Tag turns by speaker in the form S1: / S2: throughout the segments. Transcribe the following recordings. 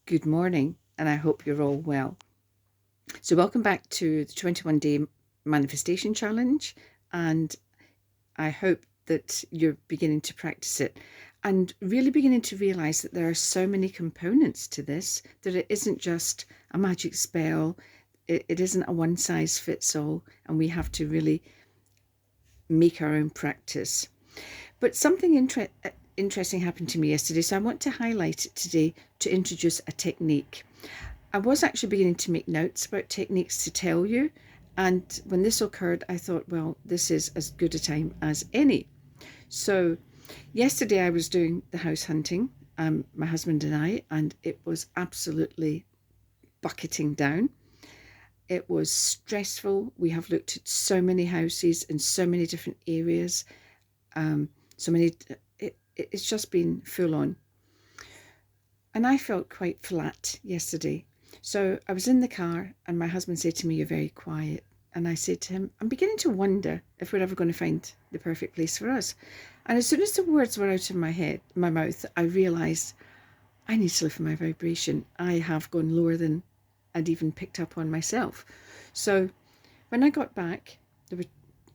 S1: Good morning, and I hope you're all well. So welcome back to the 21-day manifestation challenge, and I hope that you're beginning to practice it and really beginning to realize that there are so many components to this, that it isn't just a magic spell, it isn't a one-size-fits-all, and we have to really make our own practice. But something interesting happened to me yesterday, so I want to highlight it today to introduce a technique. I was actually beginning to make notes about techniques to tell you, and when this occurred, I thought, well, this is as good a time as any. So yesterday I was doing the house hunting, my husband and I, and it was absolutely bucketing down. It was stressful. We have looked at so many houses in so many different areas. It's just been full on. And I felt quite flat yesterday. So I was in the car and my husband said to me, "You're very quiet." And I said to him, "I'm beginning to wonder if we're ever going to find the perfect place for us." And as soon as the words were out of my mouth, I realised I need to lift my vibration. I have gone lower than I'd even picked up on myself. So when I got back, there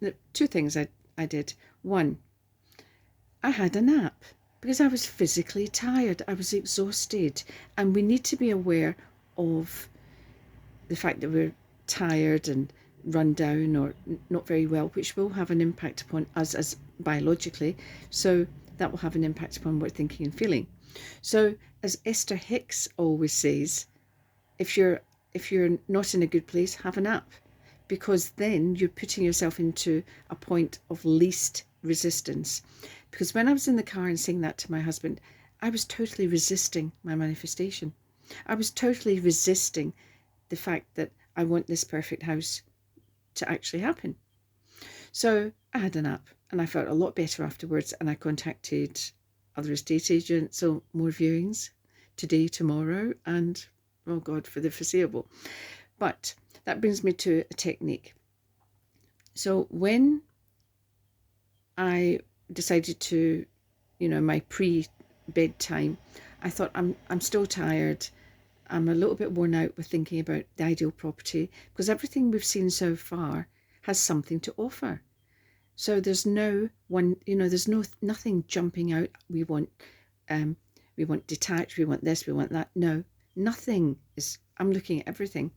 S1: were two things I did. One, I had a nap because I was physically tired. I was exhausted. And we need to be aware of the fact that we're tired and run down or not very well, which will have an impact upon us as biologically. So that will have an impact upon what we're thinking and feeling. So as Esther Hicks always says, if you're not in a good place, have a nap, because then you're putting yourself into a point of least resistance. Because when I was in the car and saying that to my husband, I was totally resisting my manifestation. I was totally resisting the fact that I want this perfect house to actually happen. So I had a nap and I felt a lot better afterwards, and I contacted other estate agents, so more viewings today, tomorrow, and oh God, for the foreseeable. But that brings me to a technique. So when I decided to, my pre-bedtime, I thought I'm still tired. I'm a little bit worn out with thinking about the ideal property, because everything we've seen so far has something to offer. So there's no one, there's nothing jumping out. We want detached, we want this, we want that. No, nothing is. I'm looking at everything.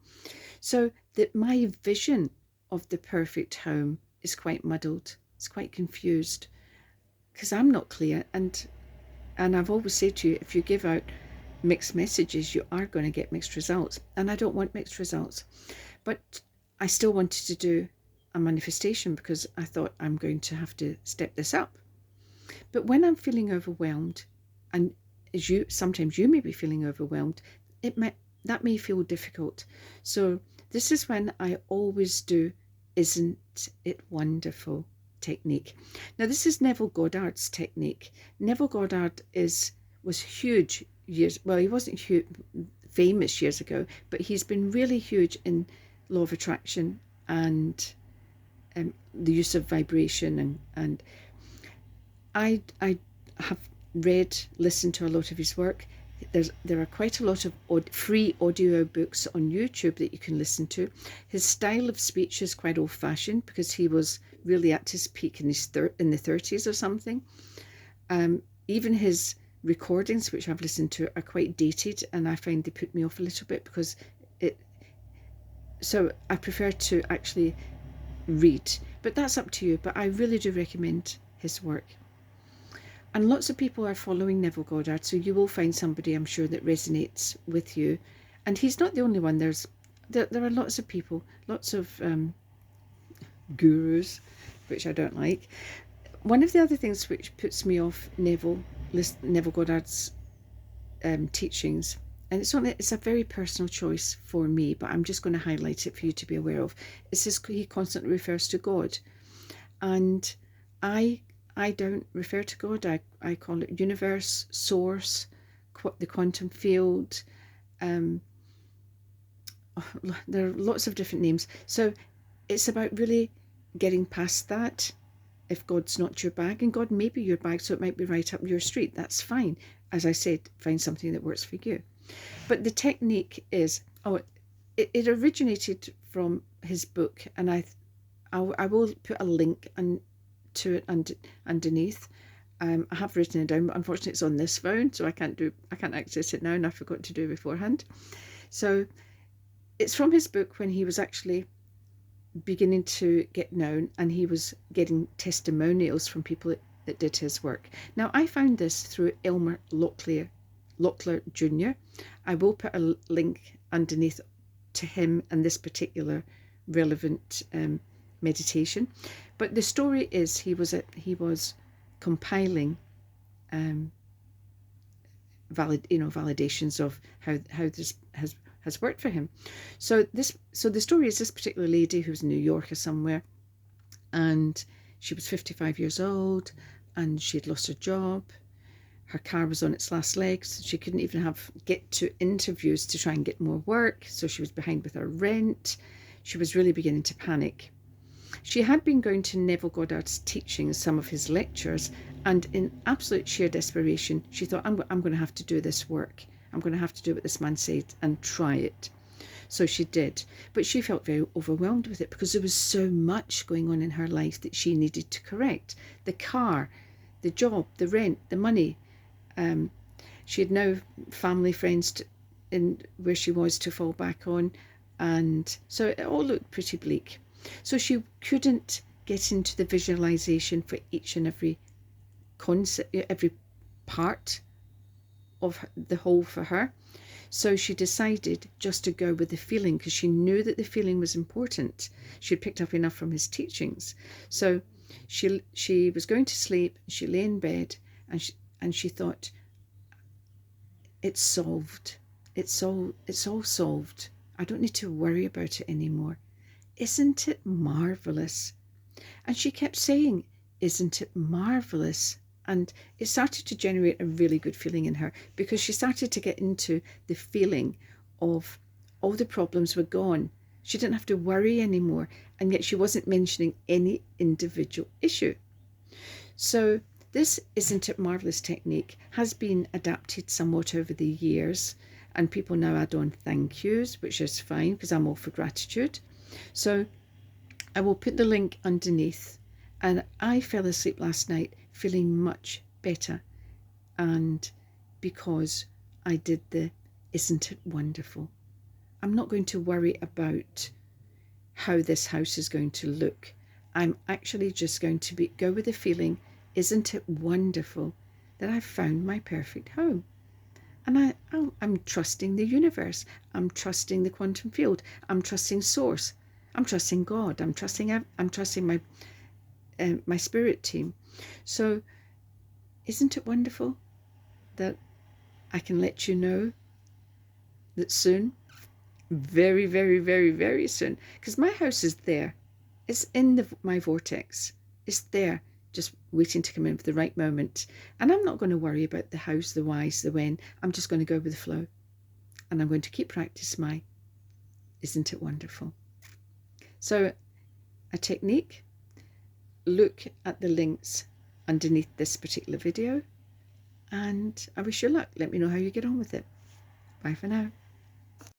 S1: So that my vision of the perfect home is quite muddled. It's quite confused because I'm not clear. And I've always said to you, if you give out mixed messages, you are going to get mixed results. And I don't want mixed results. But I still wanted to do a manifestation because I thought I'm going to have to step this up. But when I'm feeling overwhelmed, and sometimes you may be feeling overwhelmed, that may feel difficult. So this is when I always do "Isn't it wonderful?" technique. Now this is Neville Goddard's technique. Neville Goddard was huge years. Well, he wasn't famous years ago, but he's been really huge in law of attraction and the use of vibration, and I have listened to a lot of his work. There are quite a lot of free audio books on YouTube that you can listen to. His style of speech is quite old-fashioned because he was really at his peak in the 30s or something. Even his recordings, which I've listened to, are quite dated, and I find they put me off a little bit because so I prefer to actually read. But that's up to you. But I really do recommend his work. And lots of people are following Neville Goddard, so you will find somebody, I'm sure, that resonates with you. And he's not the only one. There are lots of people, lots of gurus, which I don't like. One of the other things which puts me off Neville Goddard's teachings, and it's a very personal choice for me, but I'm just going to highlight it for you to be aware of. It says he constantly refers to God, and I don't refer to God. I call it universe, source, the quantum field. There are lots of different names. So it's about really getting past that if God's not your bag, and God may be your bag, so it might be right up your street, that's fine. As I said, find something that works for you. But the technique is, it originated from his book, and I will put a link to it underneath. I have written it down, but unfortunately it's on this phone, so I can't access it now, and I forgot to do it beforehand. So it's from his book when he was actually beginning to get known, and he was getting testimonials from people that did his work. Now, I found this through Elmer Locklear Jr. I will put a link underneath to him and this particular relevant meditation. But the story is he was compiling validations of how this has worked for him. So the story is this particular lady who's in New York or somewhere, and she was 55 years old, and she had lost her job. Her car was on its last legs. She couldn't even get to interviews to try and get more work, so she was behind with her rent. She was really beginning to panic. She had been going to Neville Goddard's teachings, some of his lectures, and in absolute sheer desperation, she thought, I'm going to have to do this work. I'm going to have to do what this man said and try it. So she did, but she felt very overwhelmed with it because there was so much going on in her life that she needed to correct. The car, the job, the rent, the money. She had no family, friends in where she was to fall back on, and so it all looked pretty bleak. So she couldn't get into the visualization for each and every concept, every part of the whole for her. So she decided just to go with the feeling, because she knew that the feeling was important. She had picked up enough from his teachings. So she was going to sleep. She lay in bed, and she thought, it's solved. It's all solved. I don't need to worry about it anymore. Isn't it marvelous? And she kept saying, isn't it marvelous? And it started to generate a really good feeling in her, because she started to get into the feeling of all the problems were gone. She didn't have to worry anymore, and yet she wasn't mentioning any individual issue. So this isn't it marvelous technique has been adapted somewhat over the years, and people now add on thank yous, which is fine because I'm all for gratitude. So I will put the link underneath, and I fell asleep last night feeling much better, and because I did the isn't it wonderful. I'm not going to worry about how this house is going to look. I'm actually just going to go with the feeling, isn't it wonderful that I've found my perfect home? And I'm trusting the universe. I'm trusting the quantum field. I'm trusting source. I'm trusting God. I'm trusting my spirit team. So isn't it wonderful that I can let you know that soon, very, very, very, very soon, because my house is there. It's in my vortex. It's there, just waiting to come in for the right moment. And I'm not going to worry about the hows, the whys, the when. I'm just going to go with the flow. And I'm going to keep practice my isn't it wonderful. So a technique, look at the links underneath this particular video, and I wish you luck. Let me know how you get on with it. Bye for now.